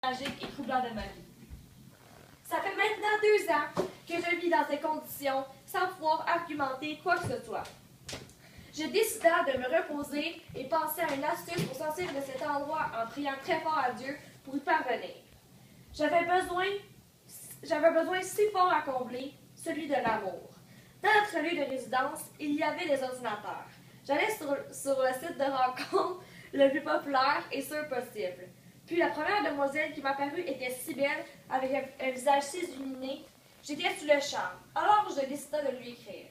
tragique et troublant de ma vie. Ça fait maintenant 2 ans que je vis dans ces conditions sans pouvoir argumenter quoi que ce soit. Je décida de me reposer et penser à une astuce pour sortir de cet endroit en priant très fort à Dieu pour y parvenir. J'avais besoin si fort à combler, celui de l'amour. Dans notre lieu de résidence, il y avait des ordinateurs. J'allais sur le site de rencontre le plus populaire et sûr possible. Puis la première demoiselle qui m'apparut était si belle, avec un visage si illuminé. J'étais sous le charme. Alors je décida de lui écrire.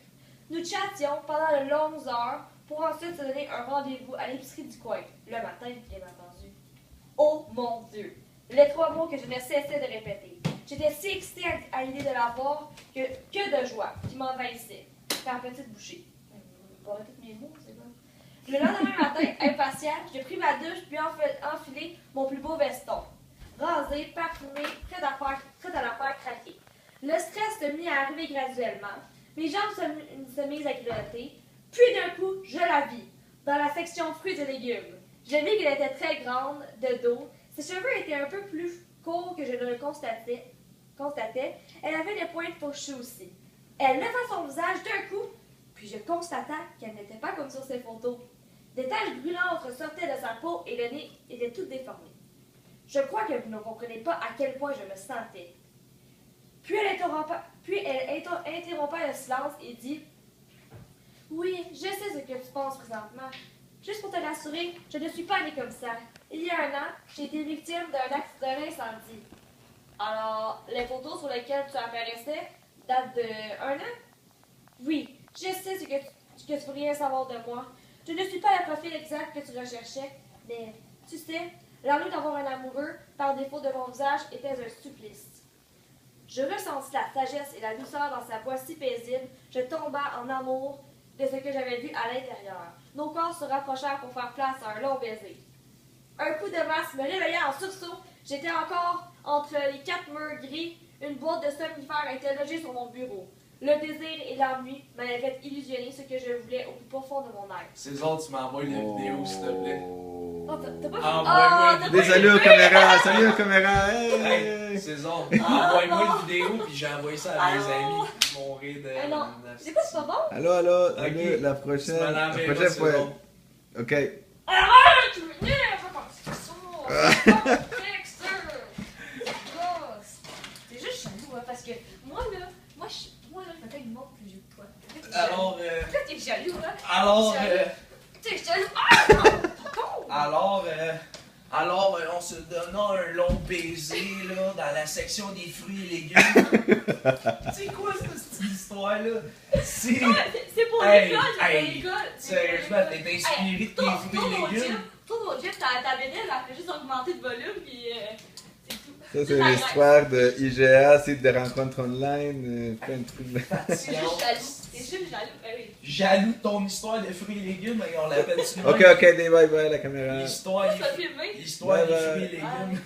Nous chattions pendant de longues heures pour ensuite se donner un rendez-vous à l'épicerie du coin, le matin, bien entendu. Oh mon Dieu! Les 3 mots que je ne cessais de répéter. J'étais si excitée à l'idée de la voir que de joie qui m'envahissait. Faire petite bouchée. Pas tous mes mots, c'est bon. Le lendemain matin, impatiente, je pris ma douche puis enfilé mon plus beau veston. Rasé, parfumé, prêt à la faire craquer. Le stress se mit à arriver graduellement. Mes jambes se misent à grignoter. Puis d'un coup, je la vis, dans la section fruits et légumes. Je vis qu'elle était très grande, de dos. Ses cheveux étaient un peu plus courts que je ne le constatais. Elle avait des pointes fourchues aussi. Elle leva son visage d'un coup, puis je constata qu'elle n'était pas comme sur ses photos. Des taches brûlantes ressortaient de sa peau et le nez était tout déformé. Je crois que vous ne comprenez pas à quel point je me sentais. Puis elle interrompa le silence et dit « Oui, je sais ce que tu penses présentement. Juste pour te rassurer, je ne suis pas née comme ça. Il y a 1 an, j'ai été victime d'un incendie. Alors, les photos sur lesquelles tu apparaissais datent de 1 an? Oui, je sais ce que tu pourrais savoir de moi. Je ne suis pas le profil exact que tu recherchais, mais tu sais, l'envie d'avoir un amoureux, par défaut de mon visage, était un supplice. Je ressentis la sagesse et la douceur dans sa voix si paisible, je tomba en amour de ce que j'avais vu à l'intérieur. Nos corps se rapprochèrent pour faire place à un long baiser. Un coup de masse me réveilla en sursaut. J'étais encore entre les 4 murs gris. Une boîte de somnifères était logée sur mon bureau. Le désir et l'ennui m'avaient fait illusionner ce que je voulais au plus profond de mon être. César, tu m'envoies une vidéo, s'il te plaît. Oh, t'as pas Envoie-moi vu? Salut aux caméras, salut aux caméras. Hey, César, envoie-moi une vidéo, puis j'ai envoyé ça à mes amis qui m'ont ri de... Ah non, c'est quoi, c'est pas bon? Allô, Ok. la prochaine. Tu m'en La enverras, prochaine fois. César. Ok. Arrête, tu me niais, pas comme ça. C'est juste jaloux, hein, parce que moi, là, je fais une montre plus vieux que toi. Alors, Pourquoi t'es jaloux, hein? alors, T'es jaloux. Ah, non, alors, on se donna un long baiser, là, dans la section des fruits et légumes. C'est quoi cette histoire-là? c'est pour Hey, l'école, c'est hey, pour l'école. Sérieusement, t'es inspiré de tes fruits et légumes? Ton Jeff, ta bédaine, elle fait juste augmenter de volume, puis c'est tout. Ça, c'est l'histoire de IGA, site de rencontres online, plein de trucs. C'est juste jaloux. C'est juste jaloux. Oui. Jaloux de ton histoire de fruits et légumes, et on l'appelle souvent. Ok, des bye bye la caméra. L'histoire Ça fait bien. des Bye bye. fruits et légumes.